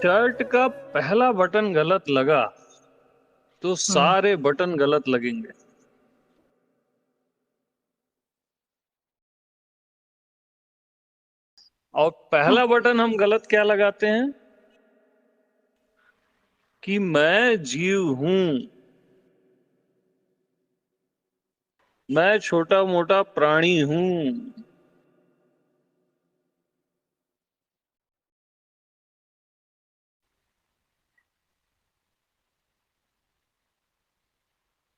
Shirt का पहला button गलत लगा तो हम्म। सारे बटन गलत लगेंगे। और पहला बटन हम गलत क्या लगाते हैं कि मैं जीव हूं, मैं छोटा मोटा प्राणी हूं।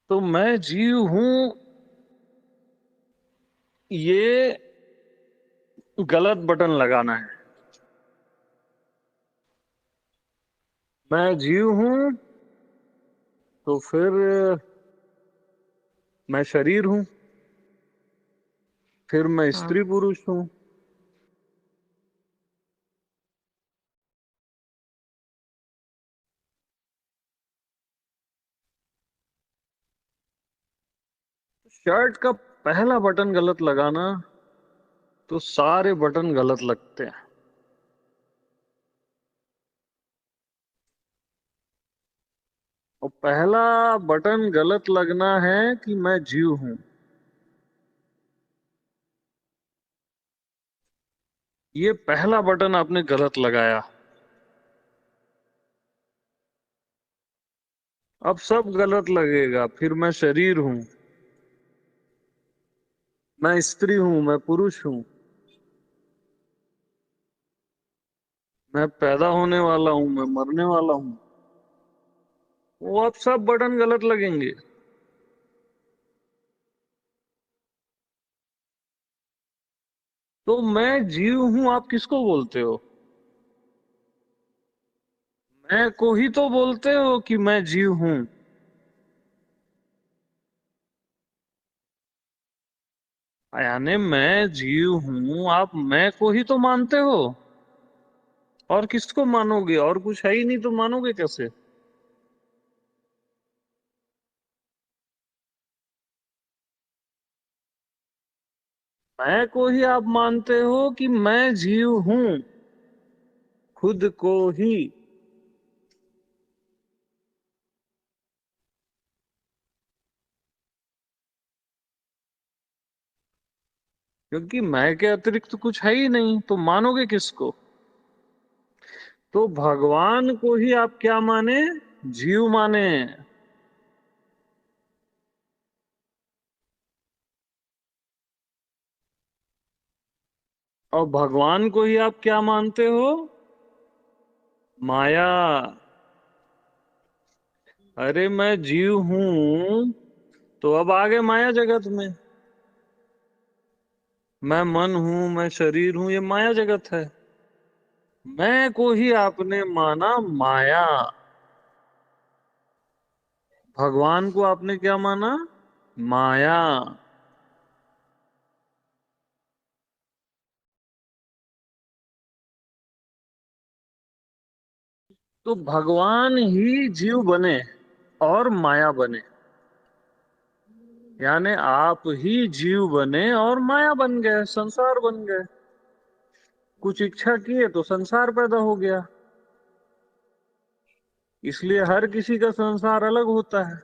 तो मैं जीव हूं, ये गलत बटन लगाना है। मैं जीव हूं तो फिर मैं शरीर हूं, फिर मैं हम्म। स्त्री पुरुष हूं। शर्ट का पहला बटन गलत लगाना तो सारे बटन गलत लगते हैं। और पहला बटन गलत लगना है कि मैं जीव हूं। ये पहला बटन आपने गलत लगाया। अब सब गलत लगेगा। फिर मैं शरीर हूं, मैं स्त्री हूं, मैं पुरुष हूं, मैं पैदा होने वाला हूं, मैं मरने वाला हूं। वो अब सब बटन गलत लगेंगे। तो मैं जीव हूं आप किसको बोलते हो? मैं को ही तो बोलते हो कि मैं जीव हूं। यानी मैं जीव हूं, आप मैं को ही तो मानते हो। और किसको मानोगे? और कुछ है ही नहीं तो मानोगे कैसे? मैं को ही आप मानते हो कि मैं जीव हूं, खुद को ही। क्योंकि मैं के अतिरिक्त तो कुछ है ही नहीं, तो मानोगे किसको? तो भगवान को ही आप क्या माने? जीव माने। और भगवान को ही आप क्या मानते हो? माया। अरे मैं जीव हूं तो अब आगे माया जगत में। मैं मन हूं, मैं शरीर हूं, ये माया जगत है। मैं को ही आपने माना माया। भगवान को आपने क्या माना? माया। तो भगवान ही जीव बने और माया बने। यानी आप ही जीव बने और माया बन गए, संसार बन गए। कुछ इच्छा किए तो संसार पैदा हो गया। इसलिए हर किसी का संसार अलग होता है।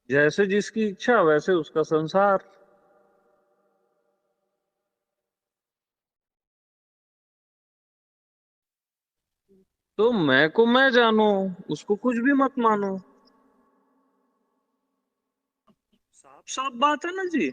जैसे जिसकी इच्छा वैसे उसका संसार। तो मैं को मैं जानो, उसको कुछ भी मत मानो। साफ साफ बात है ना जी।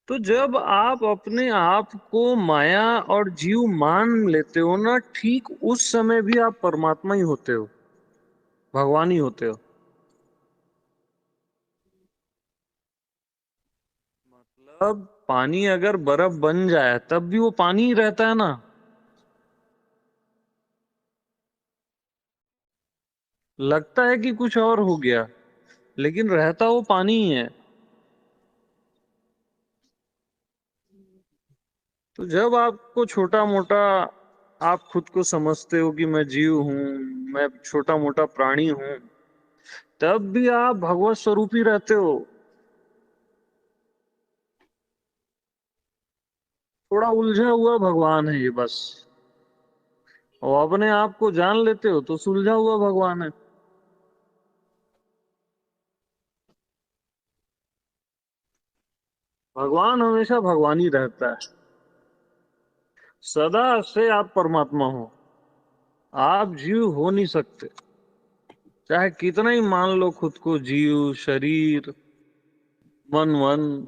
तो जब आप अपने आप को माया और जीव मान लेते हो ना, ठीक उस समय भी आप परमात्मा ही होते हो, भगवान ही होते हो। मतलब पानी अगर बर्फ बन जाए तब भी वो पानी ही रहता है ना। लगता है कि कुछ और हो गया, लेकिन रहता वो पानी ही है। तो जब आपको छोटा मोटा, आप खुद को समझते हो कि मैं जीव हूं, मैं छोटा मोटा प्राणी हूं, तब भी आप भगवत स्वरूपी रहते हो। थोड़ा उलझा हुआ भगवान है ये बस। और अपने आप को जान लेते हो तो सुलझा हुआ भगवान है। भगवान हमेशा भगवान ही रहता है। सदा से आप परमात्मा हो। आप जीव हो नहीं सकते, चाहे कितना ही मान लो खुद को जीव, शरीर, मन वन।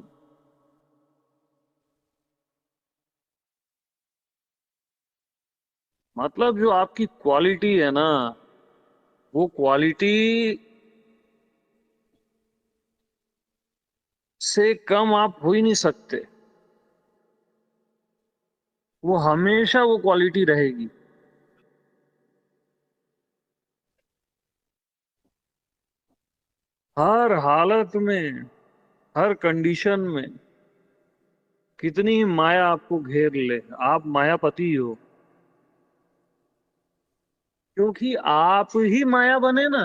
मतलब जो आपकी क्वालिटी है ना, वो क्वालिटी से कम आप हो ही नहीं सकते। वो हमेशा वो क्वालिटी रहेगी। हर हालत में, हर कंडीशन में, कितनी ही माया आपको घेर ले, आप मायापति हो। क्योंकि आप ही माया बने ना।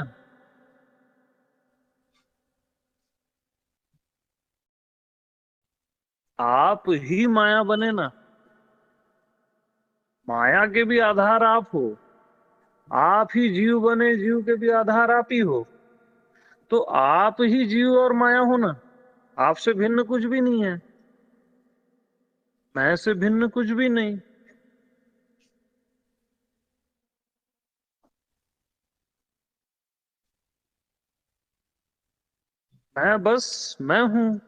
आप ही माया बने ना। माया के भी आधार आप हो। आप ही जीव बने, जीव के भी आधार आप ही हो। तो आप ही जीव और माया हो ना। आपसे भिन्न कुछ भी नहीं है। मैं से भिन्न कुछ भी नहीं। मैं बस मैं हूं।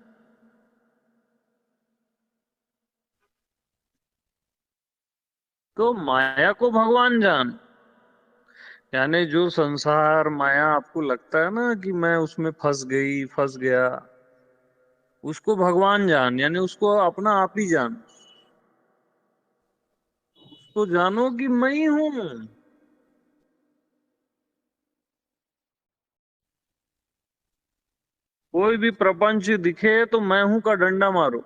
तो माया को भगवान जान। यानी जो संसार माया आपको लगता है ना कि मैं उसमें फंस गई, फंस गया, उसको भगवान जान, यानी उसको अपना आप ही जान। तो जानो कि मैं ही हूं। कोई भी प्रपंच दिखे तो मैं हूं का डंडा मारो।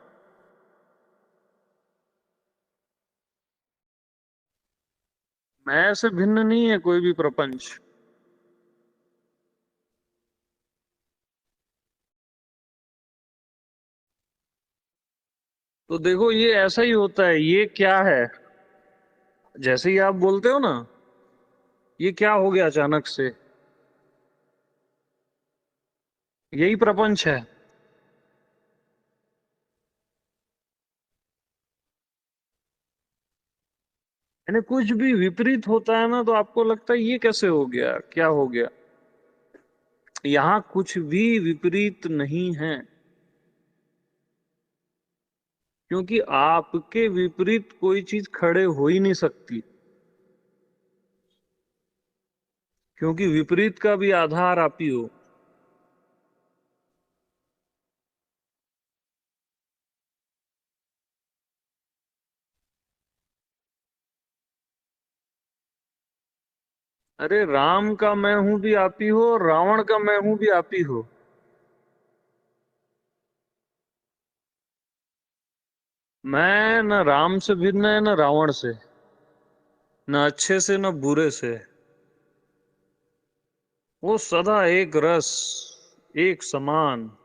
मैं से भिन्न नहीं है कोई भी प्रपंच। तो देखो ये ऐसा ही होता है। ये क्या है, जैसे ही आप बोलते हो ना, ये क्या हो गया अचानक से, यही प्रपंच है। यानी कुछ भी विपरीत होता है ना तो आपको लगता है ये कैसे हो गया, क्या हो गया। यहाँ कुछ भी विपरीत नहीं है। क्योंकि आपके विपरीत कोई चीज खड़े हो ही नहीं सकती। क्योंकि विपरीत का भी आधार आप ही हो। अरे राम का मैं हूं भी आप ही हो, और रावण का मैं हूं भी आप ही हो। मैं न राम से भिन्न है न रावण से, न अच्छे से न बुरे से। वो सदा एक रस, एक समान।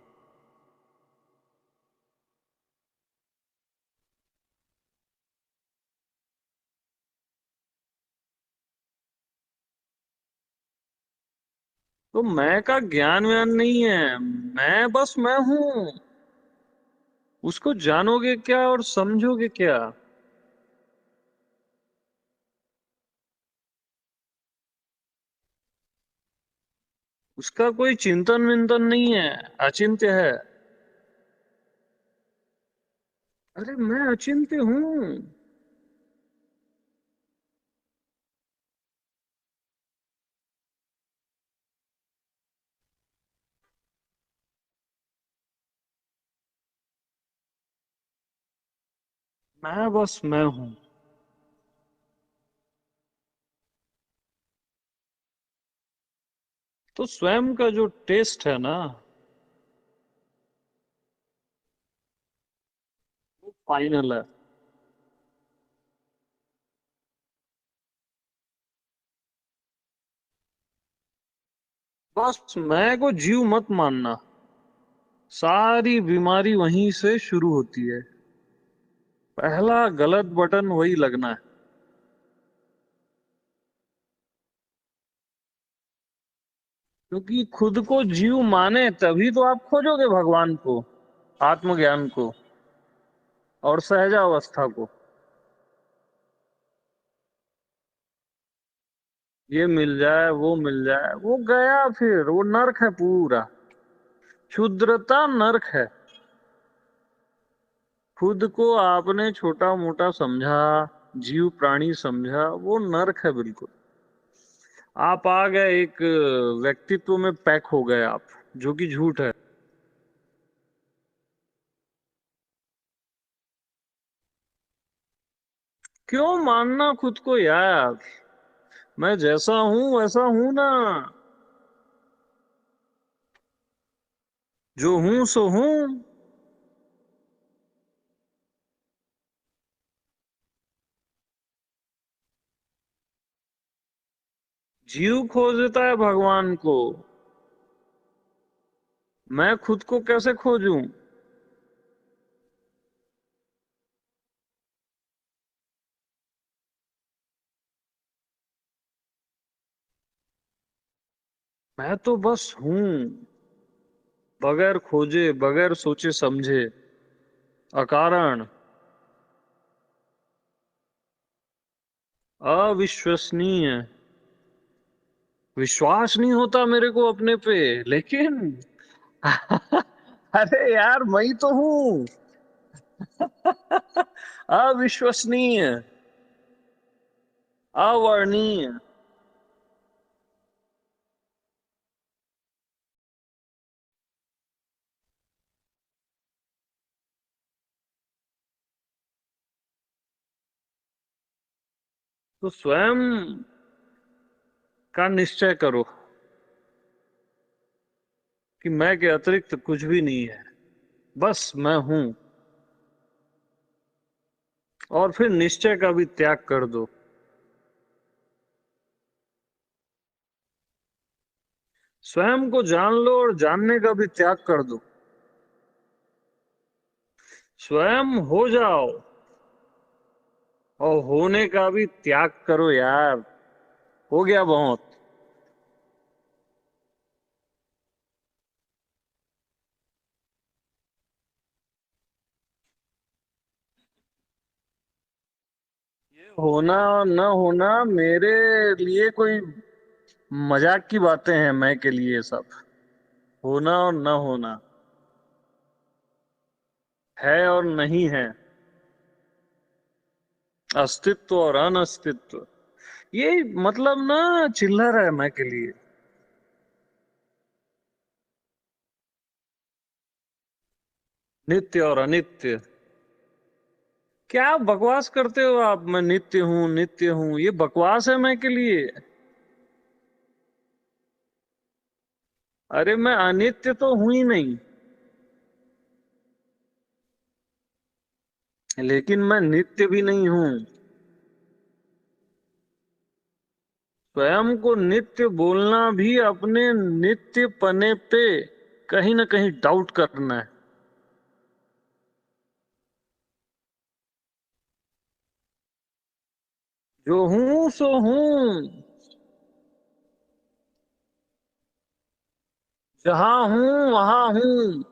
तो मैं का ज्ञान व्यान नहीं है। मैं बस मैं हूं। उसको जानोगे क्या और समझोगे क्या। उसका कोई चिंतन विंतन नहीं है। अचिंत्य है। अरे मैं अचिंत्य हूं। मैं बस मैं हूं। तो स्वयं का जो टेस्ट है ना, वो फाइनल है। बस मैं को जीव मत मानना। सारी बीमारी वहीं से शुरू होती है। पहला गलत बटन वही लगना है। क्योंकि खुद को जीव माने तभी तो आप खोजोगे भगवान को, आत्मज्ञान को और सहजावस्था को। ये मिल जाए वो मिल जाए, वो गया, फिर वो नरक है पूरा। क्षुद्रता नरक है। खुद को आपने छोटा मोटा समझा, जीव प्राणी समझा, वो नरक है बिल्कुल। आप आ गए एक व्यक्तित्व में पैक हो गए आप, जो कि झूठ है। क्यों मानना खुद को यार? मैं जैसा हूं वैसा हूं ना। जो हूं सो हूं। जीव खोजता है भगवान को। मैं खुद को कैसे खोजूं? मैं तो बस हूं, बगैर खोजे, बगैर सोचे समझे, अकारण, अविश्वसनीय। विश्वास नहीं होता मेरे को अपने पे, लेकिन अरे यार मैं ही तो हूँ। अविश्वसनीय, अवर्णीय। तो स्वयं का निश्चय करो कि मैं के अतिरिक्त कुछ भी नहीं है, बस मैं हूं। और फिर निश्चय का भी त्याग कर दो। स्वयं को जान लो और जानने का भी त्याग कर दो। स्वयं हो जाओ और होने का भी त्याग करो यार। हो गया बहुत। ये होना और न होना मेरे लिए कोई मजाक की बातें हैं, मैं के लिए सब। होना और न होना, है और नहीं है, अस्तित्व और अनस्तित्व, ये मतलब ना चिल्लर है मैं के लिए। नित्य और अनित्य, क्या बकवास करते हो आप? मैं नित्य हूँ नित्य हूँ, ये बकवास है मैं के लिए। अरे मैं अनित्य तो हूं ही नहीं, लेकिन मैं नित्य भी नहीं हूँ। स्वयं को नित्य बोलना भी अपने नित्य पने पे कहीं ना कहीं डाउट करना है। जो हूं सो हूं, जहां हूं वहां हूं।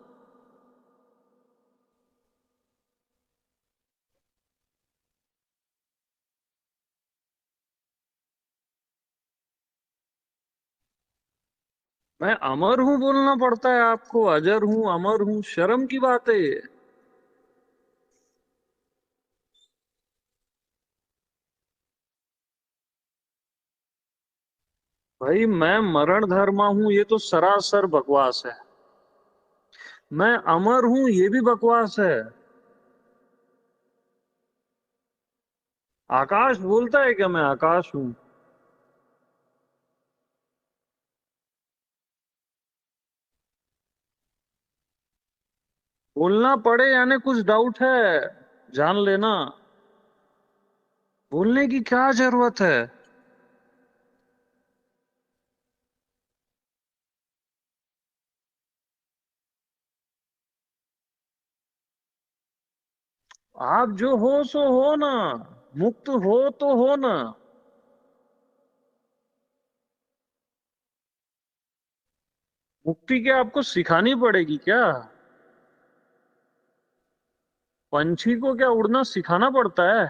मैं अमर हूं बोलना पड़ता है आपको? अजर हूं, अमर हूं, शर्म की बात है ये। भाई मैं मरण धर्मा हूं, ये तो सरासर बकवास है। मैं अमर हूं, ये भी बकवास है। आकाश बोलता है क्या मैं आकाश हूं? बोलना पड़े यानी कुछ डाउट है, जान लेना। बोलने की क्या जरूरत है? आप जो हो सो हो ना, मुक्त हो तो हो ना। मुक्ति क्या आपको सिखानी पड़ेगी क्या? पंछी को क्या उड़ना सिखाना पड़ता है?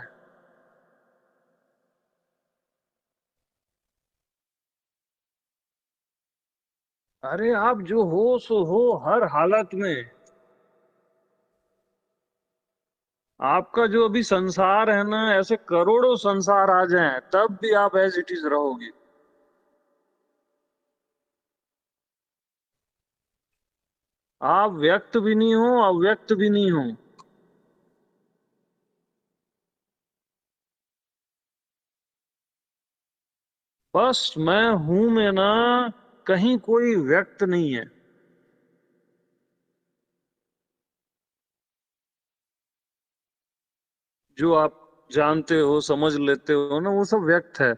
अरे आप जो हो सो हो हर हालत में। आपका जो अभी संसार है ना, ऐसे करोड़ों संसार आ जाएं तब भी आप एज इट इज रहोगे। आप व्यक्त भी नहीं हो, अव्यक्त भी नहीं हो। बस मैं हूं में ना, कहीं कोई व्यक्त नहीं है। जो आप जानते हो, समझ लेते हो ना, वो सब व्यक्त है।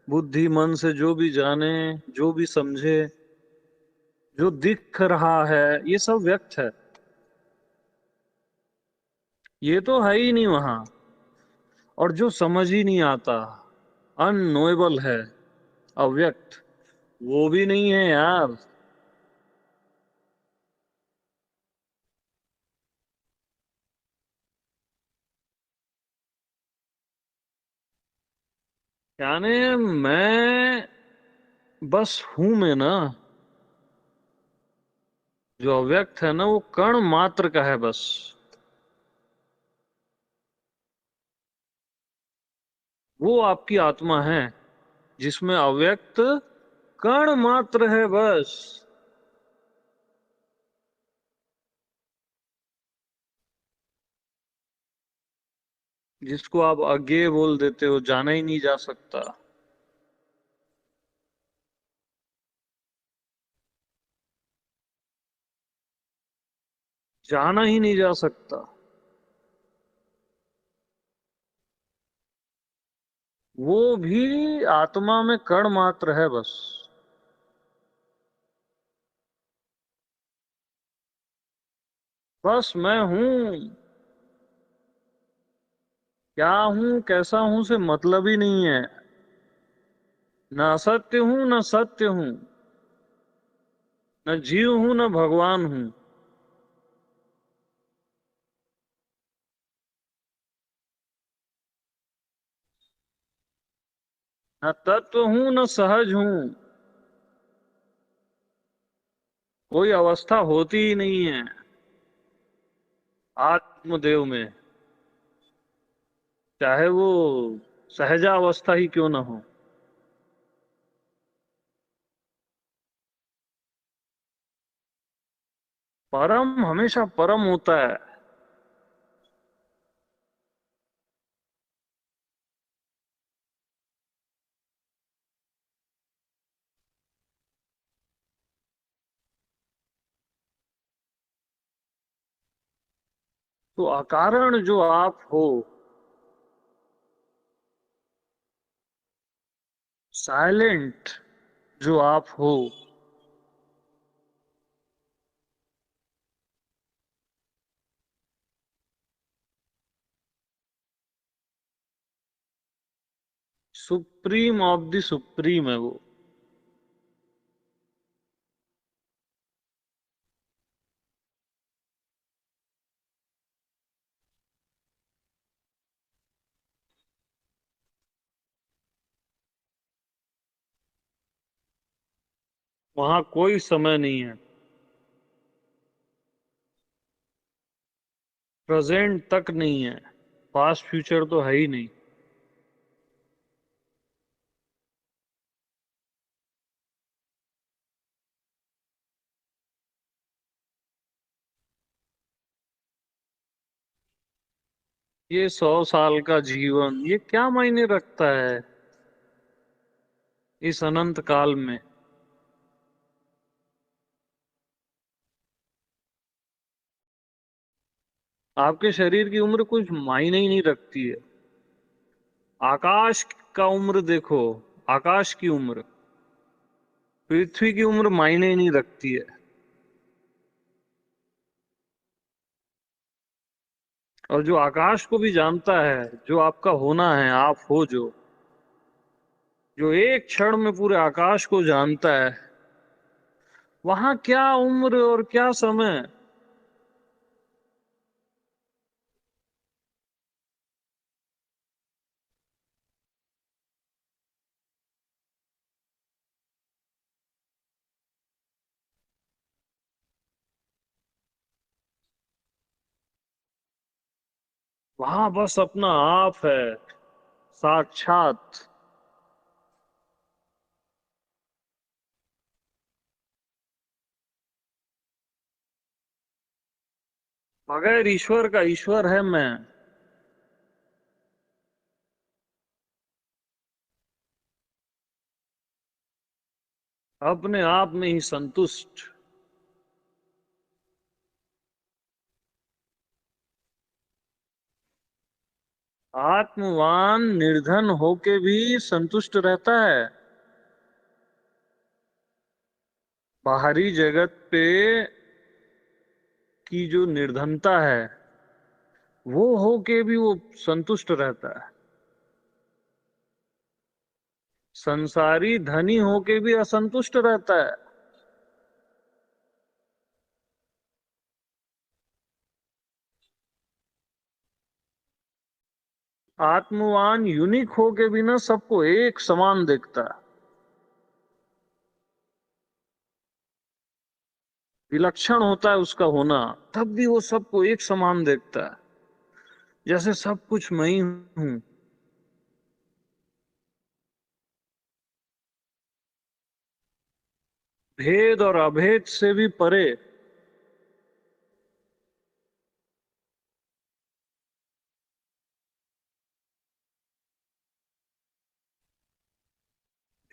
बुद्धि मन से जो भी जाने, जो भी समझे, जो दिख रहा है, ये सब व्यक्त है। ये तो है ही नहीं वहां। और जो समझ ही नहीं आता, अननोएबल है, अव्यक्त, वो भी नहीं है यार। यानी मैं बस हूं मैं ना। जो अव्यक्त है ना, वो कण मात्र का है बस। वो आपकी आत्मा है, जिसमें अव्यक्त कण मात्र है बस। जिसको आप अज्ञेय बोल देते हो, जाना ही नहीं जा सकता। जाना ही नहीं जा सकता। वो भी आत्मा में कण मात्र है बस। बस मैं हूं। क्या हूं, कैसा हूं से मतलब ही नहीं है। ना असत्य हूं, ना सत्य हूं। न जीव हूं, न भगवान हूं। न तत्व हूं, न सहज हूं। कोई अवस्था होती ही नहीं है आत्मदेव में, चाहे वो सहजावस्था ही क्यों ना हो। परम हमेशा परम होता है। तो अकारण जो आप हो, साइलेंट जो आप हो, सुप्रीम ऑफ द सुप्रीम है वो। वहां कोई समय नहीं है। प्रेजेंट तक नहीं है। पास्ट फ्यूचर तो है ही नहीं। ये 100 साल का जीवन, ये क्या मायने रखता है इस अनंत काल में? आपके शरीर की उम्र कुछ मायने ही नहीं रखती है। आकाश का उम्र देखो, आकाश की उम्र, पृथ्वी की उम्र मायने ही नहीं रखती है। और जो आकाश को भी जानता है, जो आपका होना है, आप हो जो एक क्षण में पूरे आकाश को जानता है, वहां क्या उम्र और क्या समय। वहां बस अपना आप है, साक्षात। बगैर ईश्वर का ईश्वर है मैं। अपने आप में ही संतुष्ट। आत्मवान निर्धन होके भी संतुष्ट रहता है। बाहरी जगत पे की जो निर्धनता है, वो होके भी वो संतुष्ट रहता है। संसारी धनी होके भी असंतुष्ट रहता है। आत्मवान यूनिक होके भी ना सबको एक समान देखता है। विलक्षण होता है उसका होना, तब भी वो सबको एक समान देखता है, जैसे सब कुछ मैं ही हूं। भेद और अभेद से भी परे।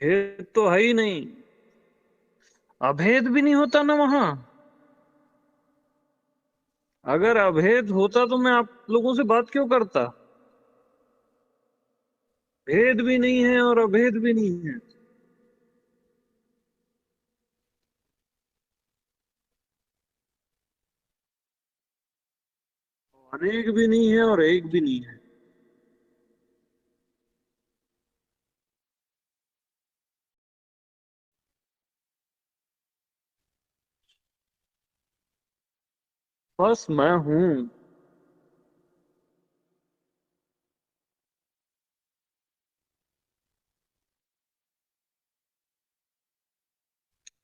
भेद तो है ही नहीं। अभेद भी नहीं होता ना वहां। अगर अभेद होता तो मैं आप लोगों से बात क्यों करता। भेद भी नहीं है और अभेद भी नहीं है। अनेक भी नहीं है और एक भी नहीं है। बस मैं हूं।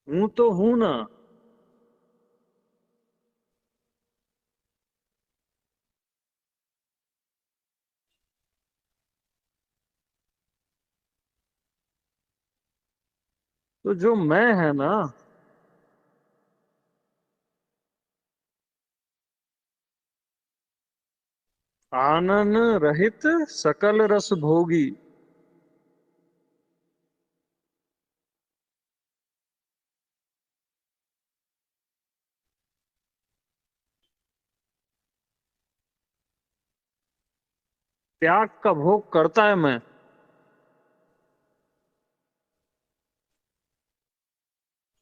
हूं तो हूं ना। तो जो मैं है ना, आनन रहित सकल रस भोगी। त्याग का भोग करता है मैं।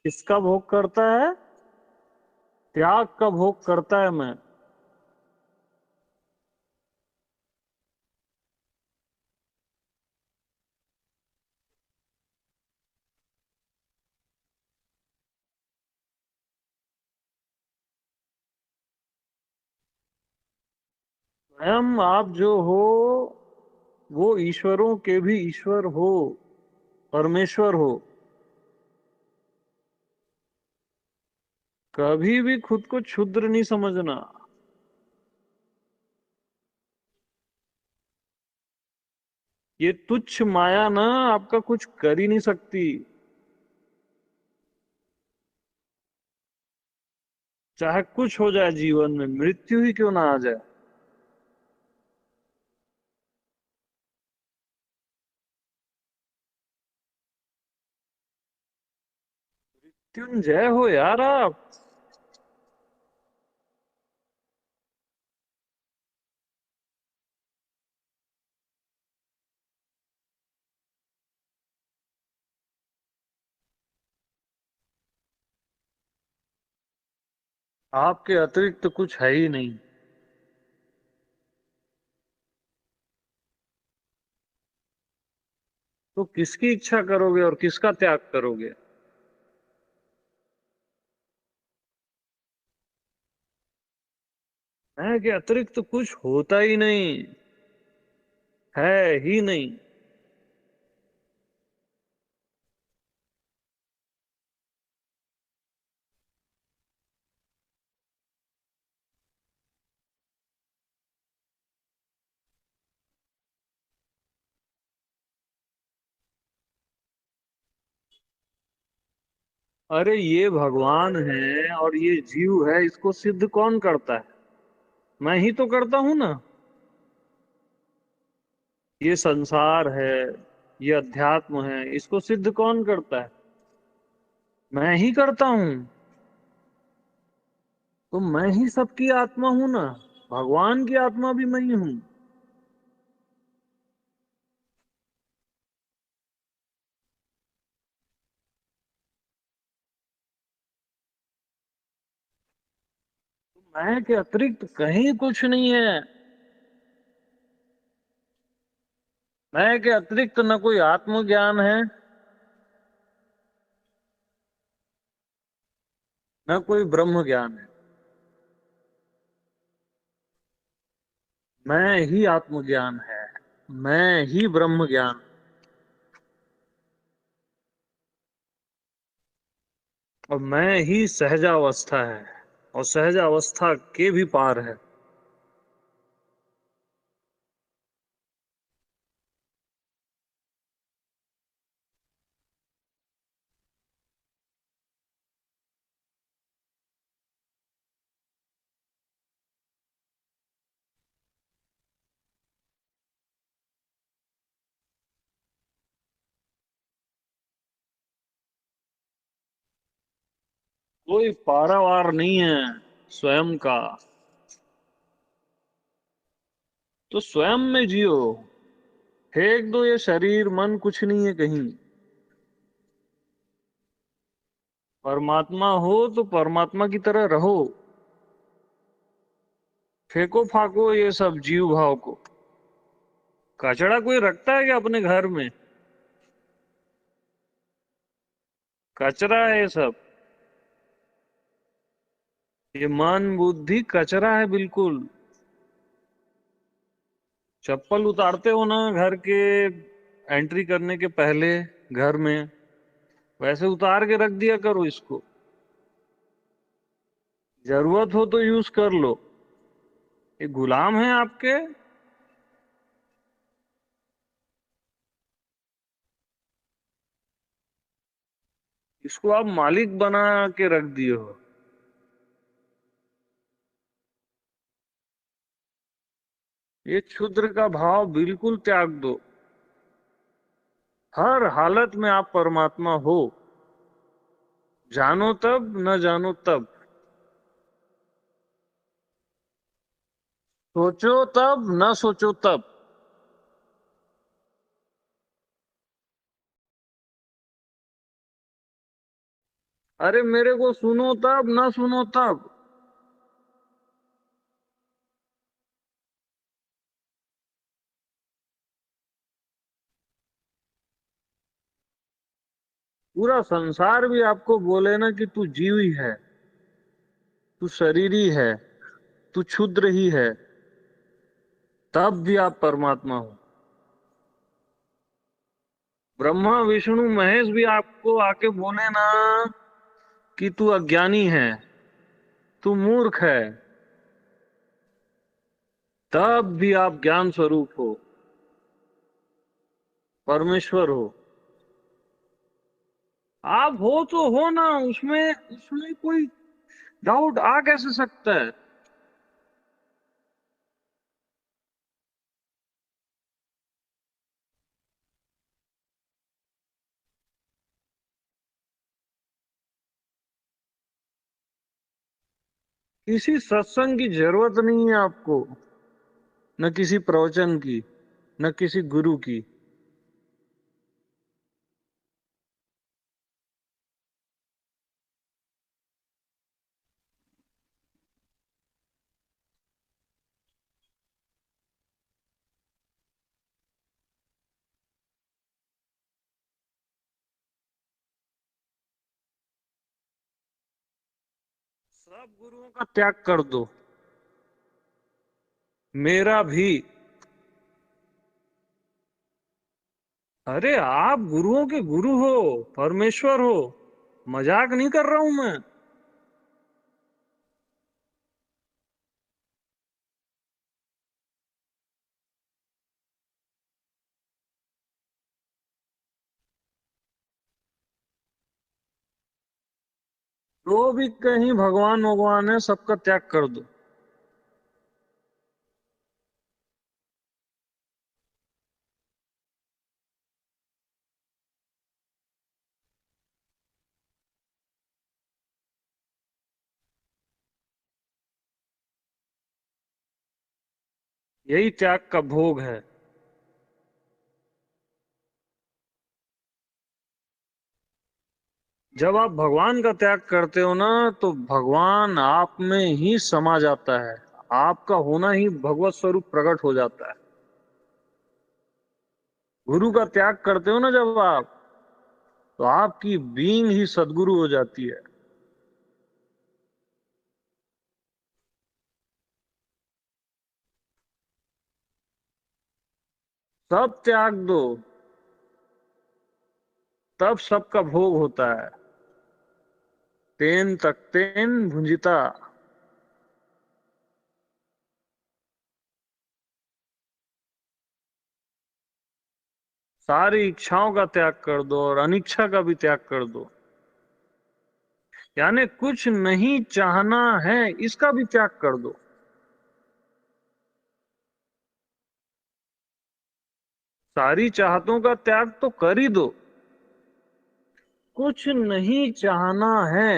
किसका भोग करता है। त्याग का भोग करता है मैं। स्वयं आप जो हो, वो ईश्वरों के भी ईश्वर हो, परमेश्वर हो। कभी भी खुद को क्षुद्र नहीं समझना। ये तुच्छ माया ना आपका कुछ कर ही नहीं सकती। चाहे कुछ हो जाए जीवन में, मृत्यु ही क्यों ना आ जाए। मृत्युंजय हो यार आप। आपके अतिरिक्त तो कुछ है ही नहीं। तो किसकी इच्छा करोगे और किसका त्याग करोगे? मैं के अतिरिक्त तो कुछ होता ही नहीं, है ही नहीं। अरे ये भगवान है और ये जीव है, इसको सिद्ध कौन करता है? मैं ही तो करता हूं ना। ये संसार है, ये अध्यात्म है, इसको सिद्ध कौन करता है? मैं ही करता हूं। तो मैं ही सबकी आत्मा हूं ना, भगवान की आत्मा भी मैं ही हूं। मैं के अतिरिक्त कहीं कुछ नहीं है। मैं के अतिरिक्त न कोई आत्मज्ञान है, न कोई ब्रह्म ज्ञान है। मैं ही आत्मज्ञान है, मैं ही ब्रह्म ज्ञान। और मैं ही सहजावस्था है, और सहजावस्था के भी पार है। कोई पारावार नहीं है स्वयं का। तो स्वयं में जियो, फेंक दो ये शरीर मन, कुछ नहीं है कहीं। परमात्मा हो तो परमात्मा की तरह रहो। फेंको फाको ये सब जीव भाव को। कचड़ा कोई रखता है क्या अपने घर में? कचरा है ये सब। ये मन बुद्धि कचरा है बिल्कुल। चप्पल उतारते हो ना घर के एंट्री करने के पहले, घर में वैसे उतार के रख दिया करो इसको। जरूरत हो तो यूज कर लो। ये गुलाम है आपके। इसको आप मालिक बना के रख दिए हो। ये क्षुद्र का भाव बिल्कुल त्याग दो। हर हालत में आप परमात्मा हो। जानो तब, न जानो तब। सोचो तब, न सोचो तब। अरे मेरे को सुनो तब, न सुनो तब। पूरा संसार भी आपको बोले ना कि तू जीव ही है, तू शरीरी है, तू क्षुद्र ही है, तब भी आप परमात्मा हो। ब्रह्मा विष्णु महेश भी आपको आके बोले ना कि तू अज्ञानी है, तू मूर्ख है, तब भी आप ज्ञान स्वरूप हो, परमेश्वर हो। आप हो तो हो ना, उसमें उसमें कोई डाउट आ कैसे सकता है? किसी सत्संग की जरूरत नहीं है आपको, न किसी प्रवचन की, न किसी गुरु की। सब गुरुओं का त्याग कर दो, मेरा भी। अरे आप गुरुओं के गुरु हो, परमेश्वर हो, मजाक नहीं कर रहा हूं मैं। जो भी कहीं भगवान भगवान है, सबका त्याग कर दो। यही त्याग का भोग है। जब आप भगवान का त्याग करते हो ना, तो भगवान आप में ही समा जाता है। आपका होना ही भगवत स्वरूप प्रकट हो जाता है। गुरु का त्याग करते हो ना जब आप, तो आपकी बीइंग ही सदगुरु हो जाती है। सब त्याग दो, तब सबका भोग होता है। तेन तकतेन भुंजिता। सारी इच्छाओं का त्याग कर दो और अनिच्छा का भी त्याग कर दो। यानी कुछ नहीं चाहना है, इसका भी त्याग कर दो। सारी चाहतों का त्याग तो कर ही दो। कुछ नहीं चाहना है,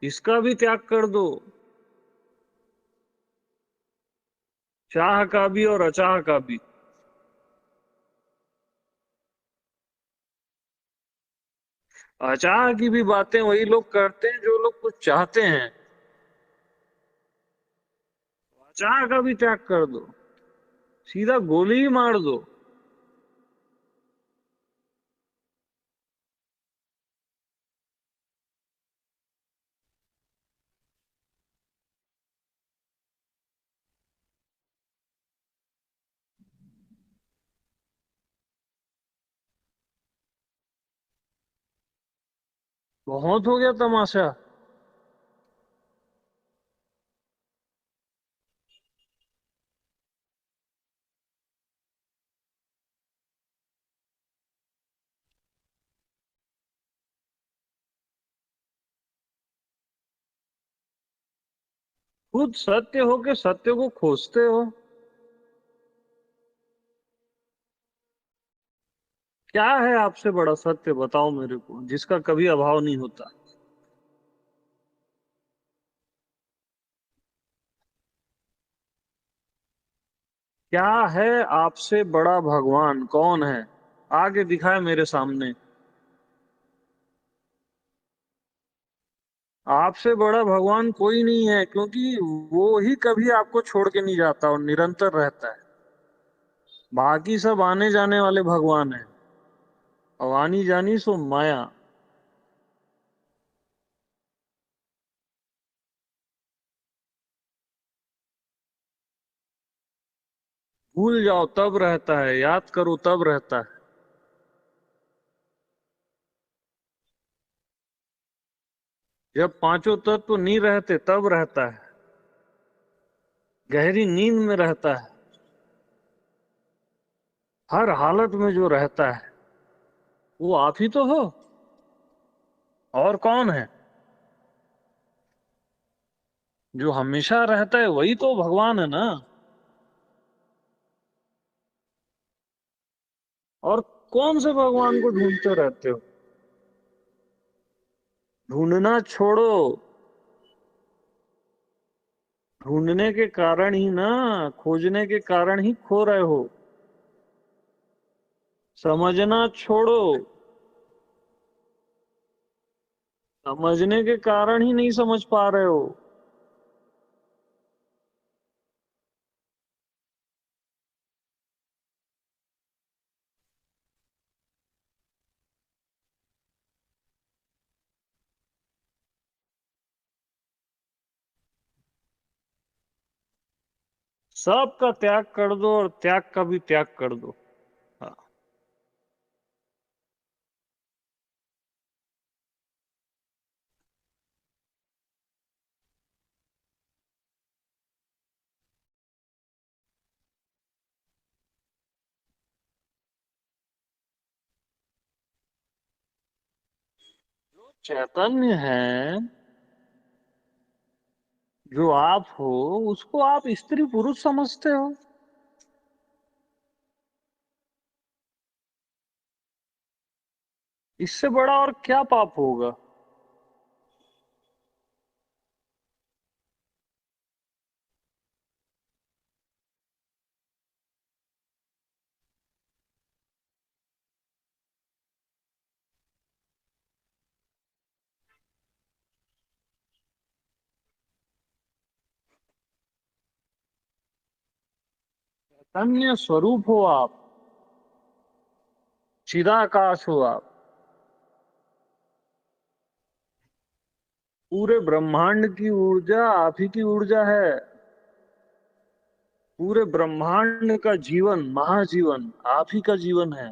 इसका भी त्याग कर दो। चाह का भी और अचाह का भी। अचाह की भी बातें वही लोग करते हैं जो लोग कुछ चाहते हैं। अचाह का भी त्याग कर दो, सीधा गोली ही मार दो। बहुत हो गया तमाशा। खुद सत्य हो के सत्य को खोजते हो। क्या है आपसे बड़ा सत्य, बताओ मेरे को, जिसका कभी अभाव नहीं होता। क्या है आपसे बड़ा भगवान, कौन है? आगे दिखाए मेरे सामने। आपसे बड़ा भगवान कोई नहीं है, क्योंकि वो ही कभी आपको छोड़ के नहीं जाता और निरंतर रहता है। बाकी सब आने जाने वाले भगवान हैं। और आनी जानी सो माया। भूल जाओ तब रहता है, याद करो तब रहता है। जब पांचों तत्व नहीं रहते तब रहता है। गहरी नींद में रहता है। हर हालत में जो रहता है, वो आप ही तो हो। और कौन है? जो हमेशा रहता है वही तो भगवान है ना। और कौन से भगवान को ढूंढते रहते हो? ढूंढना छोड़ो। ढूंढने के कारण ही ना, खोजने के कारण ही खो रहे हो। समझना छोड़ो। समझने के कारण ही नहीं समझ पा रहे हो। सबका त्याग कर दो और त्याग का भी त्याग कर दो। हाँ। चैतन्य है, जो आप हो, उसको आप स्त्री पुरुष समझते हो। इससे बड़ा और क्या पाप होगा। चैतन्य स्वरूप हो आप, चिदाकाश हो आप। पूरे ब्रह्मांड की ऊर्जा आप ही की ऊर्जा है। पूरे ब्रह्मांड का जीवन, महाजीवन आप ही का जीवन है।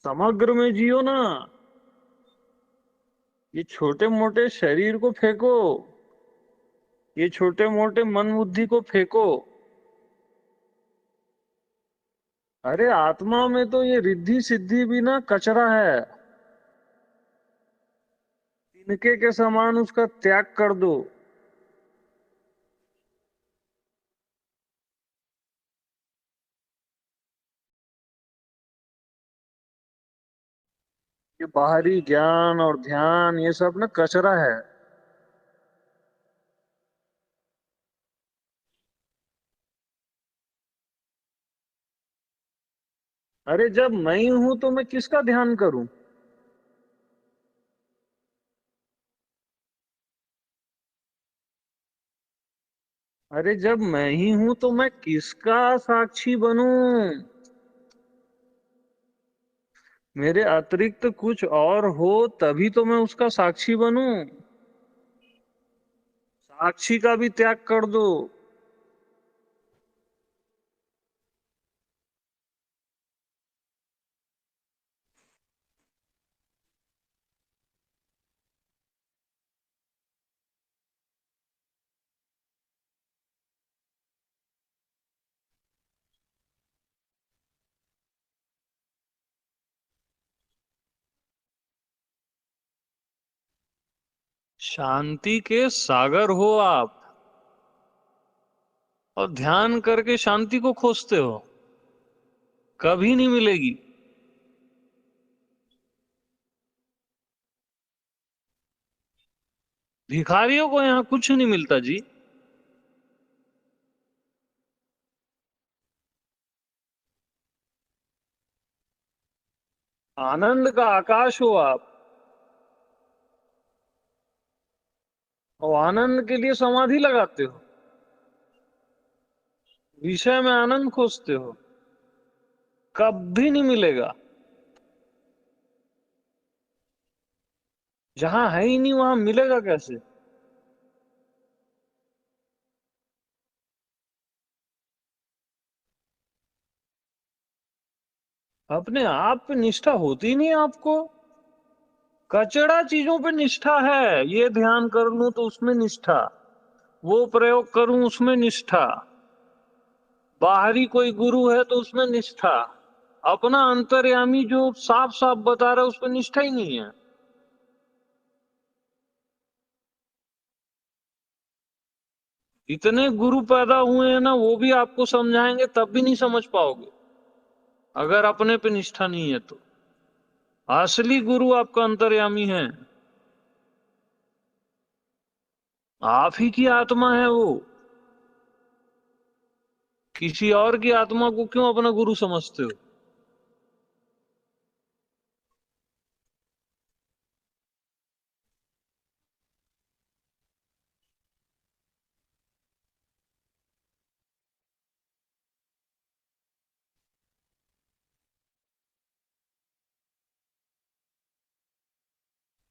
समग्र में जियो ना। ये छोटे मोटे शरीर को फेंको, ये छोटे मोटे मन बुद्धि को फेंको। अरे आत्मा में तो ये रिद्धि सिद्धि भी ना कचरा है। तिनके के समान उसका त्याग कर दो। ये बाहरी ज्ञान और ध्यान ये सब ना कचरा है। अरे जब मैं ही हूं तो मैं किसका ध्यान करूं। अरे जब मैं ही हूं तो मैं किसका साक्षी बनूं। मेरे अतिरिक्त कुछ और हो तभी तो मैं उसका साक्षी बनूं। साक्षी का भी त्याग कर दो। शांति के सागर हो आप, और ध्यान करके शांति को खोजते हो। कभी नहीं मिलेगी। भिखारियों को यहाँ कुछ नहीं मिलता जी। आनंद का आकाश हो आप, और आनंद के लिए समाधि लगाते हो। विषय में आनंद खोजते हो। कभी नहीं मिलेगा। जहां है ही नहीं वहां मिलेगा कैसे। अपने आप पे निष्ठा होती ही नहीं आपको। कचड़ा चीजों पे निष्ठा है। ये ध्यान कर लूं तो उसमें निष्ठा, वो प्रयोग करूं उसमें निष्ठा, बाहरी कोई गुरु है तो उसमें निष्ठा। अपना अंतर्यामी जो साफ साफ बता रहा है उस पर निष्ठा ही नहीं है। इतने गुरु पैदा हुए हैं ना, वो भी आपको समझाएंगे तब भी नहीं समझ पाओगे, अगर अपने पे निष्ठा नहीं है तो। असली गुरु आपका अंतर्यामी है। आप ही की आत्मा है वो। किसी और की आत्मा को क्यों अपना गुरु समझते हो।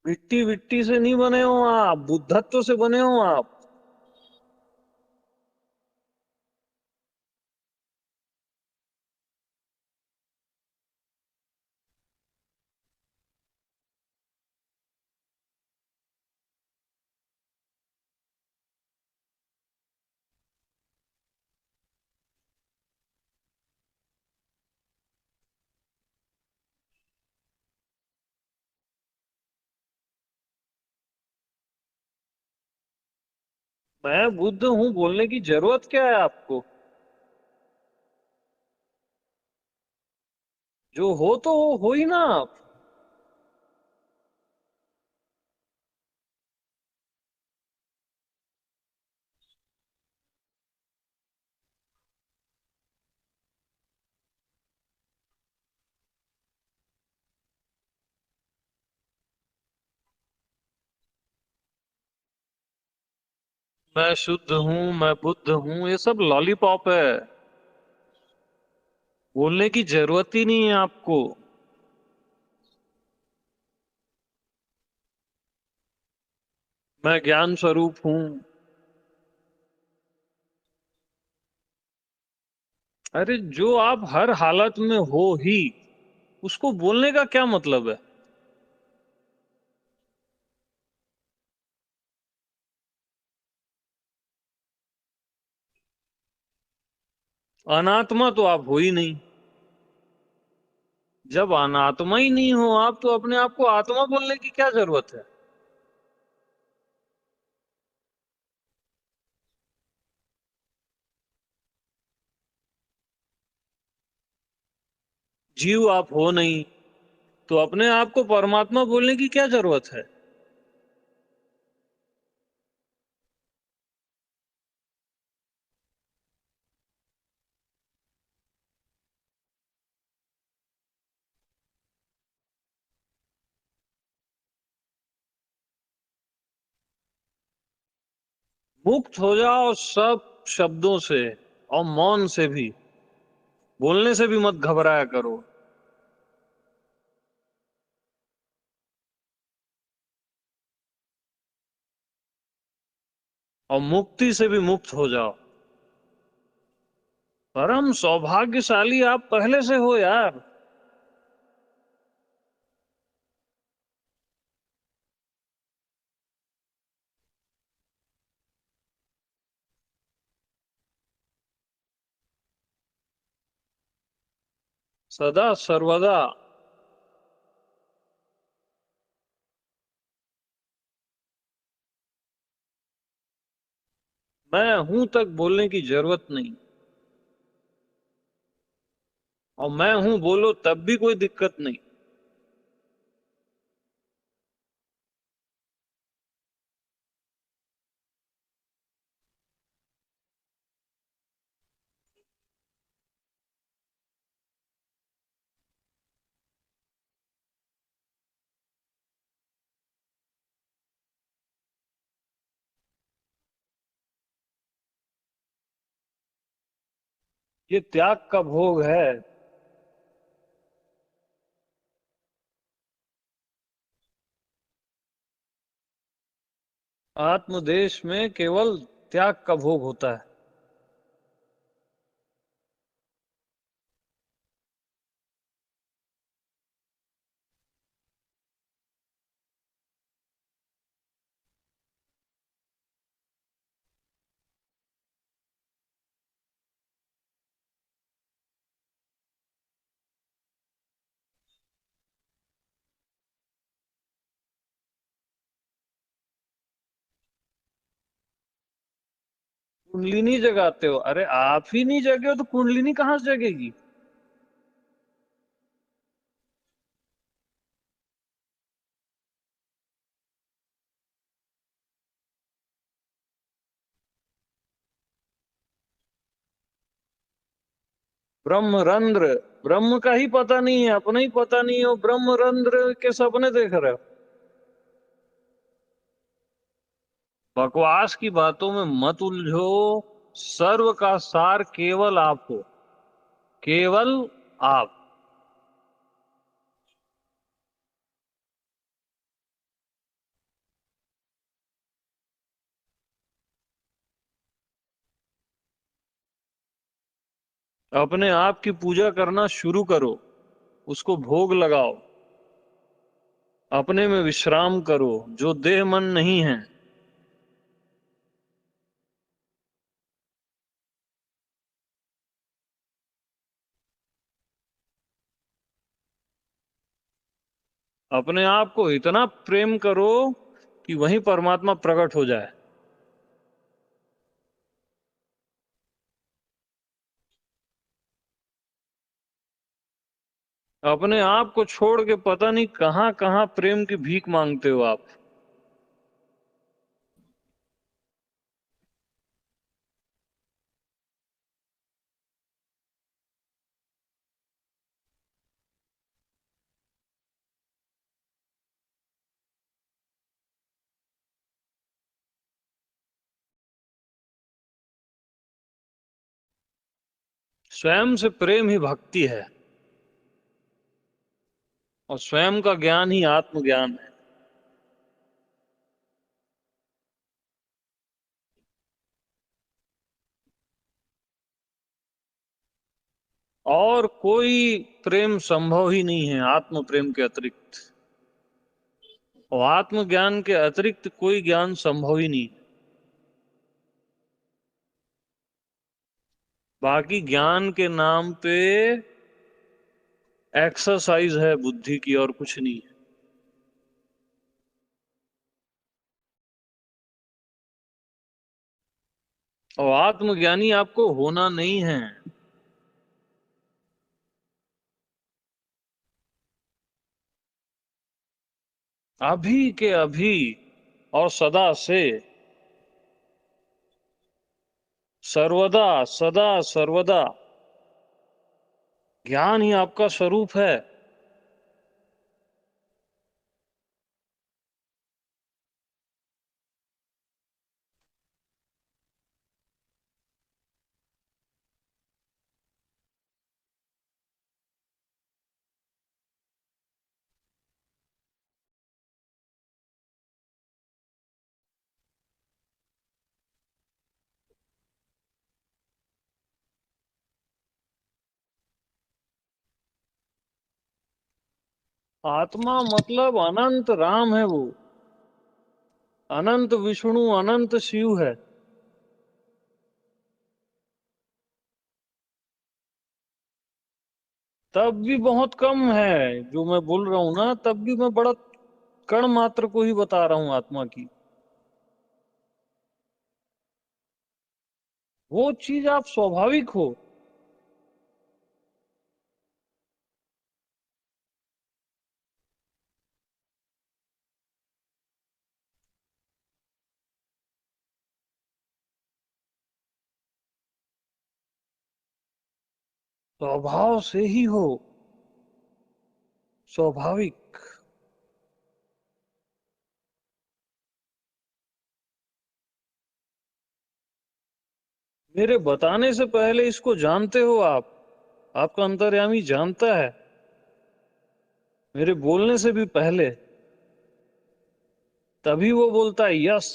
मिट्टी विट्टी से नहीं बने हो आप, बुद्धत्व से बने हो आप। मैं बुद्ध हूं बोलने की जरूरत क्या है आपको? जो हो तो हो ही ना आप। मैं शुद्ध हूं, मैं बुद्ध हूं, ये सब लॉलीपॉप है। बोलने की जरूरत ही नहीं है आपको। मैं ज्ञान स्वरूप हूं। अरे जो आप हर हालत में हो ही, उसको बोलने का क्या मतलब है? अनात्मा तो आप हो ही नहीं। जब अनात्मा ही नहीं हो आप, तो अपने आप को आत्मा बोलने की क्या जरूरत है? जीव आप हो नहीं, तो अपने आप को परमात्मा बोलने की क्या जरूरत है? मुक्त हो जाओ सब शब्दों से, और मौन से भी। बोलने से भी मत घबराया करो। और मुक्ति से भी मुक्त हो जाओ। परम सौभाग्यशाली आप पहले से हो यार। सदा सर्वदा। मैं हूं तक बोलने की जरूरत नहीं। और मैं हूं बोलो तब भी कोई दिक्कत नहीं। ये त्याग का भोग है। आत्मदेश में केवल त्याग का भोग होता है। कुंडलिनी जगाते हो? अरे आप ही नहीं जगे हो तो कुंडलिनी कहां से जगेगी? ब्रह्मरंध्र। ब्रह्म का ही पता नहीं है, अपना ही पता नहीं है, ब्रह्मरंध्र के सपने देख रहे हो। बकवास की बातों में मत उलझो। सर्व का सार केवल आप हो। केवल आप। अपने आप की पूजा करना शुरू करो। उसको भोग लगाओ। अपने में विश्राम करो, जो देह मन नहीं है। अपने आप को इतना प्रेम करो कि वहीं परमात्मा प्रकट हो जाए। अपने आप को छोड़ के पता नहीं कहां कहां प्रेम की भीख मांगते हो आप। स्वयं से प्रेम ही भक्ति है, और स्वयं का ज्ञान ही आत्मज्ञान है। और कोई प्रेम संभव ही नहीं है आत्म प्रेम के अतिरिक्त। और आत्मज्ञान के अतिरिक्त कोई ज्ञान संभव ही नहीं। बाकी ज्ञान के नाम पे एक्सरसाइज है बुद्धि की, और कुछ नहीं है। और आत्मज्ञानी आपको होना नहीं है। अभी के अभी और सदा से, सर्वदा सदा सर्वदा ज्ञान ही आपका स्वरूप है। आत्मा मतलब अनंत राम है वो, अनंत विष्णु अनंत शिव है। तब भी बहुत कम है जो मैं बोल रहा हूं ना, तब भी मैं बड़ा कण मात्र को ही बता रहा हूं आत्मा की। वो चीज आप स्वाभाविक हो। स्वभाव से ही हो, स्वाभाविक। मेरे बताने से पहले इसको जानते हो आप। आपका अंतर्यामी जानता है, मेरे बोलने से भी पहले। तभी वो बोलता है यस।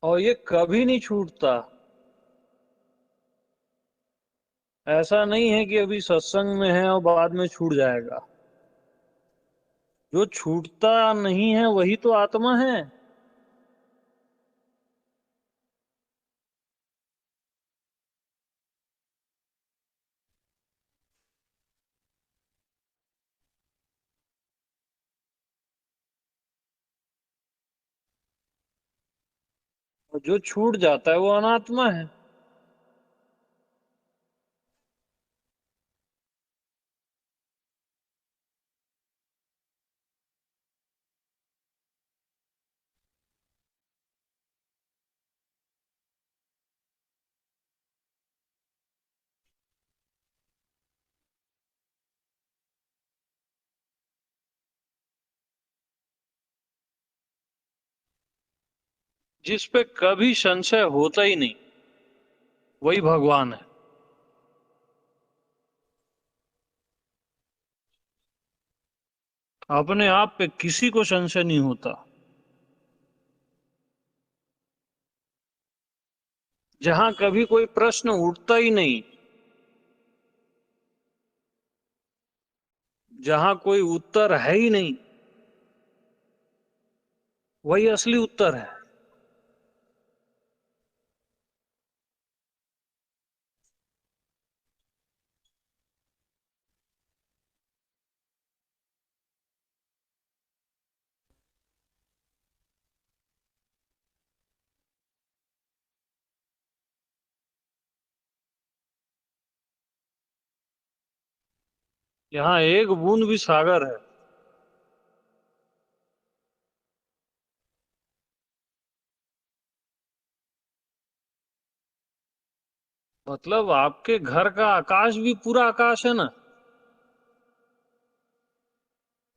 और ये कभी नहीं छूटता। ऐसा नहीं है कि अभी सत्संग में है और बाद में छूट जाएगा। जो छूटता नहीं है वही तो आत्मा है। और जो छूट जाता है वो अनात्मा है। जिस पे कभी संशय होता ही नहीं, वही भगवान है। अपने आप पे किसी को संशय नहीं होता। जहां कभी कोई प्रश्न उठता ही नहीं, जहां कोई उत्तर है ही नहीं, वही असली उत्तर है। यहाँ एक बूंद भी सागर है। मतलब आपके घर का आकाश भी पूरा आकाश है ना।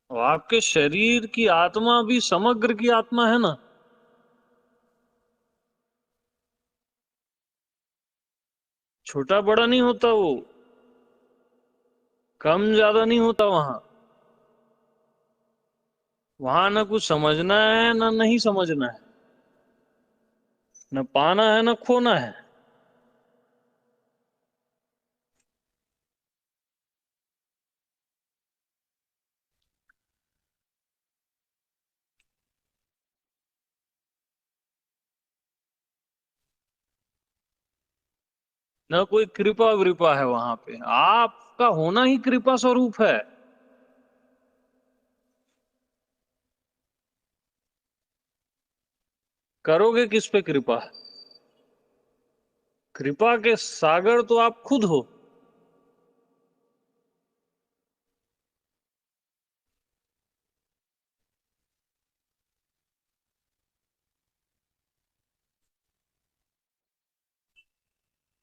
और आपके शरीर की आत्मा भी समग्र की आत्मा है ना। छोटा बड़ा नहीं होता वो, कम ज्यादा नहीं होता वहां। वहां न कुछ समझना है न नहीं समझना है, न पाना है न खोना है। न कोई कृपा वृपा है वहां पे, आपका होना ही कृपा स्वरूप है। करोगे किस पे कृपा? कृपा के सागर तो आप खुद हो।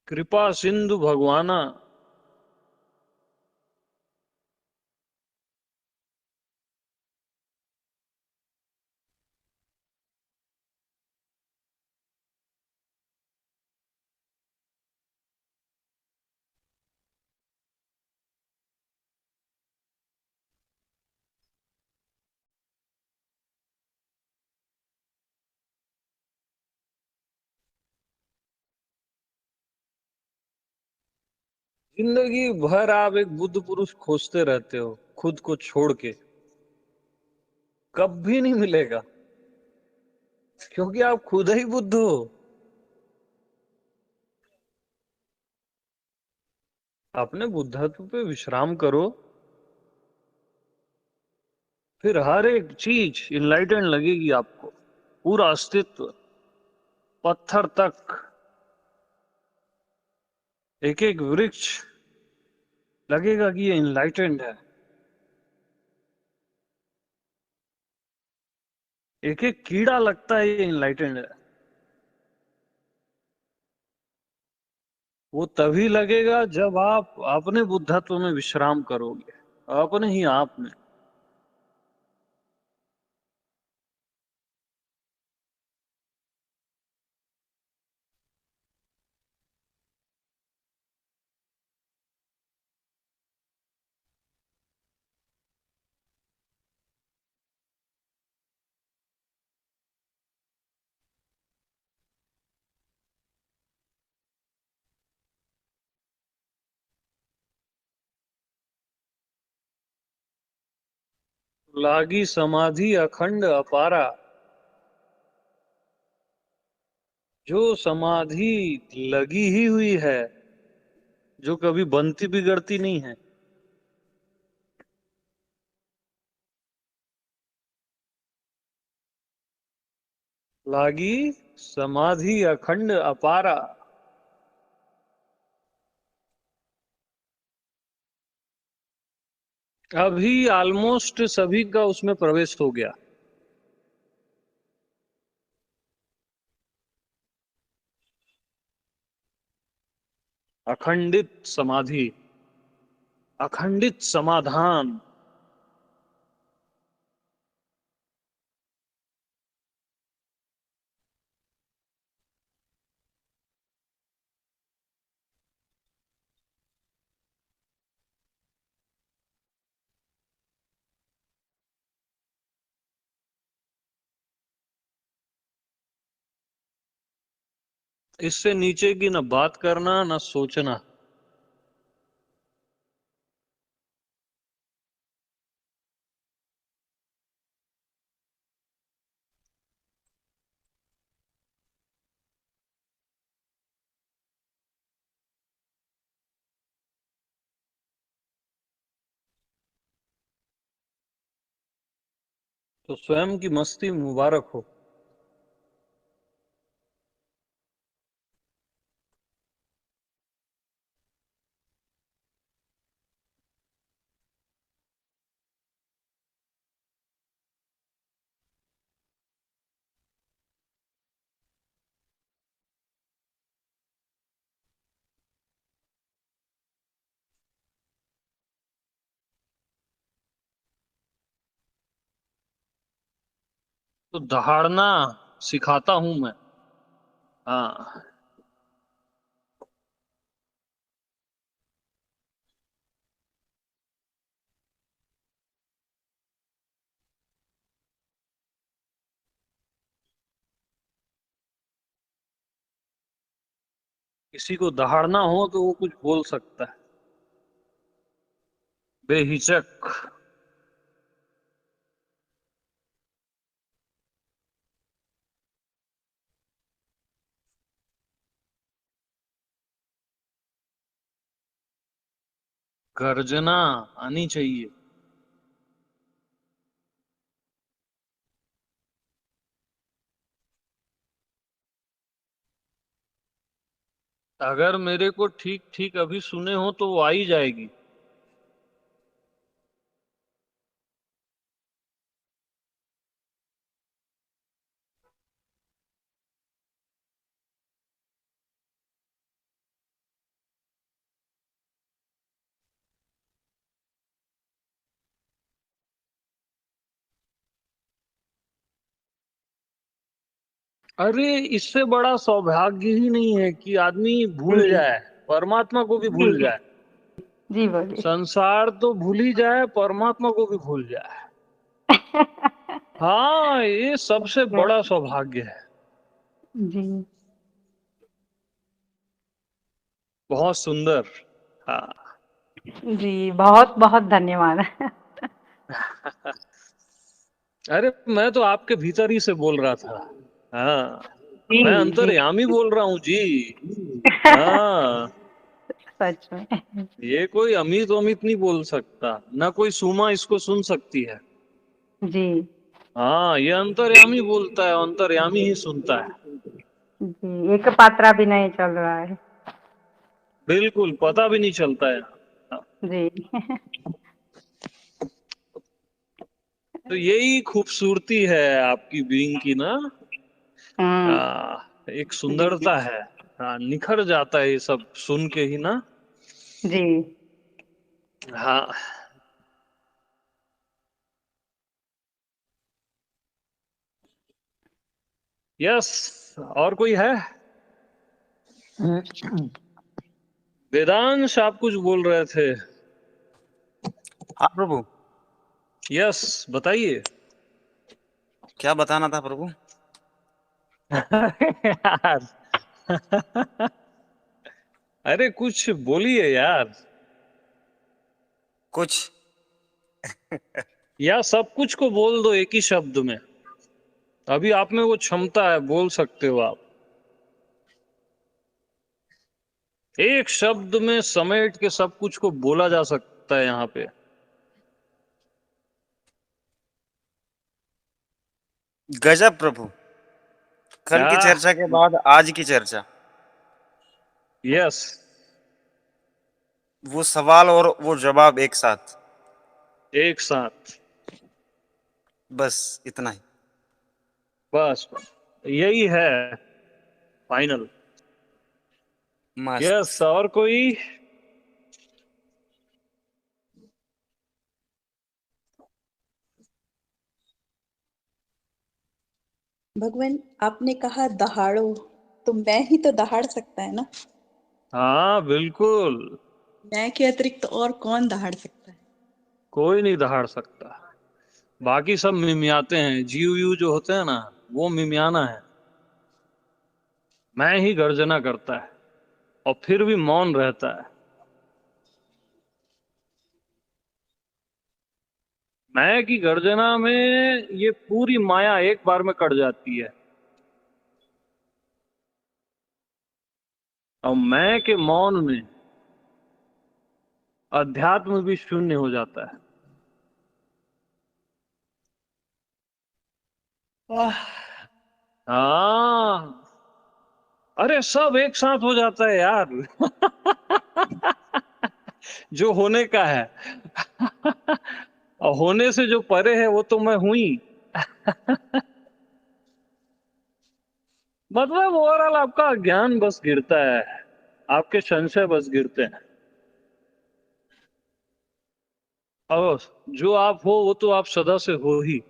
कृपा सिंधु भगवाना। जिंदगी भर आप एक बुद्ध पुरुष खोजते रहते हो खुद को छोड़ के, कभी नहीं मिलेगा, क्योंकि आप खुद ही बुद्ध हो। अपने बुद्धत्व पे विश्राम करो, फिर हर एक चीज इनलाइटेंड लगेगी आपको। पूरा अस्तित्व, पत्थर तक, एक एक वृक्ष लगेगा कि ये इनलाइटेंड है। एक एक कीड़ा लगता है ये इनलाइटेंड है। वो तभी लगेगा जब आप अपने बुद्धत्व में विश्राम करोगे, अपने ही आप में। लागी समाधि अखंड अपारा। जो समाधि लगी ही हुई है, जो कभी बनती बिगड़ती नहीं है। लागी समाधि अखंड अपारा। अभी ऑलमोस्ट सभी का उसमें प्रवेश हो गया। अखंडित समाधि, अखंडित समाधान। इससे नीचे की न बात करना न सोचना। तो स्वयं की मस्ती मुबारक हो। तो दहाड़ना सिखाता हूं मैं। हाँ। किसी को दहाड़ना हो तो वो कुछ बोल सकता है, बेहिचक। गर्जना आनी चाहिए। अगर मेरे को ठीक ठीक अभी सुने हो तो वो आ ही जाएगी। अरे इससे बड़ा सौभाग्य ही नहीं है कि आदमी भूल जी जाए, परमात्मा को भी भूल जी जाए। जी बोलिए। संसार तो भूल ही जाए, परमात्मा को भी भूल जाए। हाँ, ये सबसे बड़ा सौभाग्य है। जी बहुत सुंदर। हाँ। जी, बहुत बहुत धन्यवाद। अरे मैं तो आपके भीतर ही से बोल रहा था। हाँ, जी मैं जी। अंतर्यामी बोल रहा हूँ जी। हाँ, सच में। ये कोई अमित अमित नहीं बोल सकता, ना कोई सुमा इसको सुन सकती है। जी हाँ, ये अंतर्यामी बोलता है, अंतर्यामी ही सुनता है। जी, एक पात्रा भी नहीं चल रहा है। बिल्कुल पता भी नहीं चलता है। हाँ, जी। तो यही खूबसूरती है आपकी बीइंग की ना। हम्म। एक जी सुंदरता है। हाँ, निखर जाता है ये सब सुन के ही ना। जी। हाँ। यस। और कोई है? वेदांश, आप कुछ बोल रहे थे। हाँ प्रभु। यस, बताइए। क्या बताना था प्रभु? यार। अरे कुछ बोलिए यार। कुछ। या सब कुछ को बोल दो एक ही शब्द में। अभी आप में वो क्षमता है, बोल सकते हो आप। एक शब्द में समेट के सब कुछ को बोला जा सकता है यहाँ पे। गजब प्रभु। कल की आ, चर्चा के बाद आज की चर्चा। यस। वो सवाल और वो जवाब एक साथ। एक साथ। बस इतना ही। बस बस, यही है फाइनल। यस, मस्त। और कोई? भगवान, आपने कहा दहाड़ो, तो मैं ही तो दहाड़ सकता है ना। हाँ बिल्कुल। मैं के अतिरिक्त और कौन दहाड़ सकता है। कोई नहीं दहाड़ सकता। बाकी सब मिमियाते हैं, जीव यू जो होते हैं ना, वो मिमियाना है। मैं ही गर्जना करता है और फिर भी मौन रहता है। मैं की गर्जना में ये पूरी माया एक बार में कट जाती है, और मैं के मौन में अध्यात्म भी शून्य हो जाता है। आह, हाँ। अरे सब एक साथ हो जाता है यार। जो होने का है। और होने से जो परे है वो तो मैं हूं ही। मतलब ओवरऑल आपका ज्ञान बस गिरता है, आपके संशय बस गिरते हैं। और जो आप हो वो तो आप सदा से हो ही।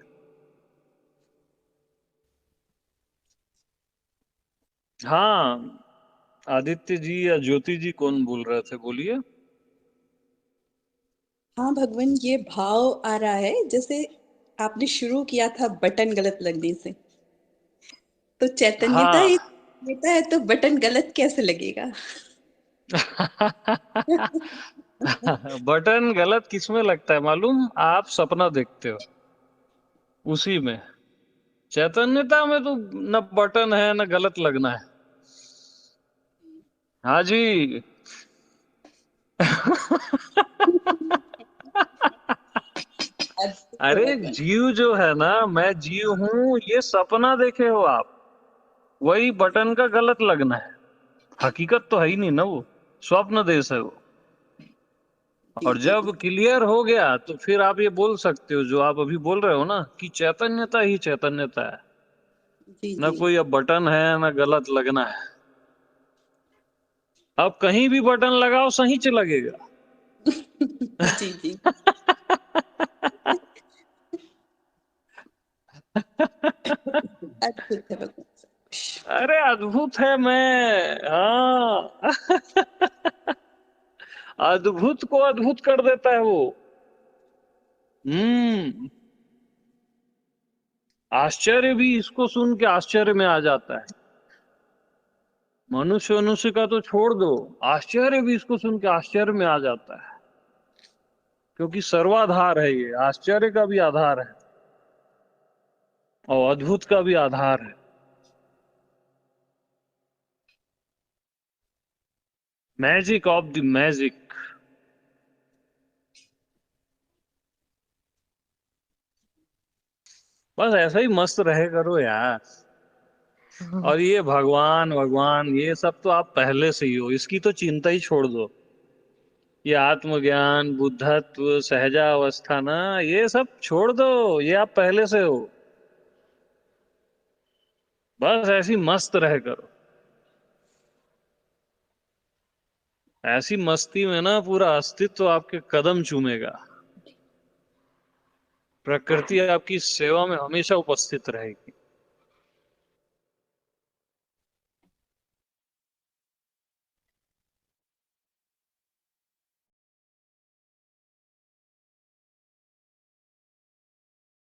हाँ, आदित्य जी या ज्योति जी कौन बोल रहे थे, बोलिए। हाँ भगवान, ये भाव आ रहा है जैसे आपने शुरू किया था बटन गलत लगने से, तो चैतन्यता ही हाँ। देता है तो बटन गलत कैसे लगेगा? बटन गलत किसमें लगता है मालूम? आप सपना देखते हो उसी में। चैतन्यता में तो न बटन है न गलत लगना है। हाँ जी। अद्भुत है अरे भगवान। जीव जो है ना, मैं जीव हूं, ये सपना देखे हो आप, वही बटन का गलत लगना है। हकीकत तो है ही नहीं ना वो, स्वप्न देश है वो। जी और जी जब क्लियर हो गया तो फिर आप ये बोल सकते हो जो आप अभी बोल रहे हो ना, कि चैतन्यता ही चैतन्यता है, जी न जी कोई अब बटन है न गलत लगना है। अब कहीं भी बटन लगाओ सही से लगेगा। जी जी। अद्भुत है भगवान सब कुछ। अरे अद्भुत है मैं, हाँ। अद्भुत को अद्भुत कर देता है वो। हम्म। आश्चर्य भी इसको सुन के आश्चर्य में आ जाता है। मनुष्य मनुष्य का तो छोड़ दो, आश्चर्य भी इसको सुन के आश्चर्य में आ जाता है, क्योंकि सर्वाधार है ये, आश्चर्य का भी आधार है और अद्भुत का भी आधार है। Magic of the magic. बस ऐसा ही मस्त रहे करो यार। और ये भगवान भगवान ये सब तो आप पहले से ही हो, इसकी तो चिंता ही छोड़ दो। ये आत्मज्ञान, बुद्धत्व, सहजावस्था ना, ये सब छोड़ दो, ये आप पहले से हो। बस ऐसी मस्त रहे करो। ऐसी मस्ती में ना पूरा अस्तित्व आपके कदम चूमेगा। प्रकृति आपकी सेवा में हमेशा उपस्थित रहेगी।